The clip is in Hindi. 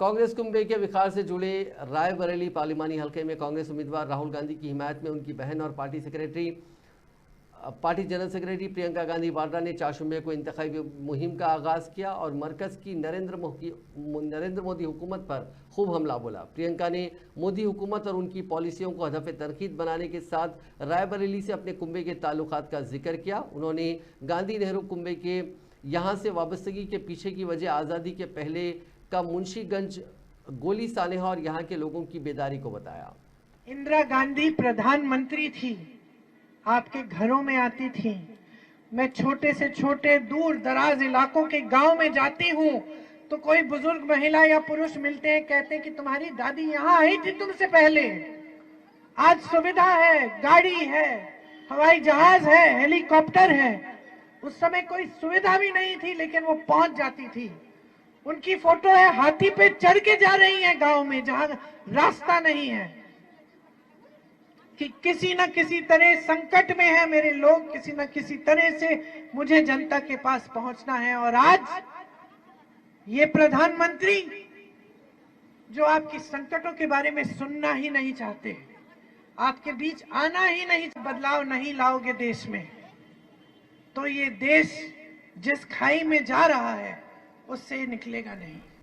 कांग्रेस कुंभे के विकास से जुड़े रायबरेली पार्लिमानी हलके में कांग्रेस उम्मीदवार राहुल गांधी की हिमायत में उनकी बहन और party general secretary Priyanka Gandhi Vadra ने 4 जुम्मे को इंतखाबी मुहिम का आगाज किया और मरकज की नरेंद्र मोदी हुकूमत पर खूब हमला बोला। प्रियंका ने मोदी हुकूमत और उनकी पॉलिसियों को हदफ तरकीद बनाने के साथ रायबरेली से अपने कुंभे के ताल्लुकात का जिक्र किया। उन्होंने गांधी नेहरू कुंभे के यहाँ से वाबस्तगी के पीछे की वजह आज़ादी के पहले का मुंशीगंज गोली सानेहा और यहाँ के लोगों की बेदारी को बताया। इंदिरा गांधी प्रधानमंत्री थी, आपके घरों में आती थी। मैं छोटे से छोटे दूर दराज इलाकों के गांव में जाती हूँ तो कोई बुजुर्ग महिला या पुरुष मिलते हैं, कहते हैं कि तुम्हारी दादी यहाँ आई थी तुमसे पहले। आज सुविधा है, गाड़ी है, हवाई जहाज है, हेलीकॉप्टर है। उस समय कोई सुविधा भी नहीं थी लेकिन वो पहुंच जाती थी। उनकी फोटो है, हाथी पे चढ़ के जा रही है गांव में जहां रास्ता नहीं है, कि किसी न किसी तरह संकट में है मेरे लोग, किसी न किसी तरह से मुझे जनता के पास पहुंचना है। और आज ये प्रधानमंत्री जो आपकी संकटों के बारे में सुनना ही नहीं चाहते, आपके बीच आना ही नहीं, बदलाव नहीं लाओगे देश में, तो ये देश जिस खाई में जा रहा है उससे निकलेगा नहीं।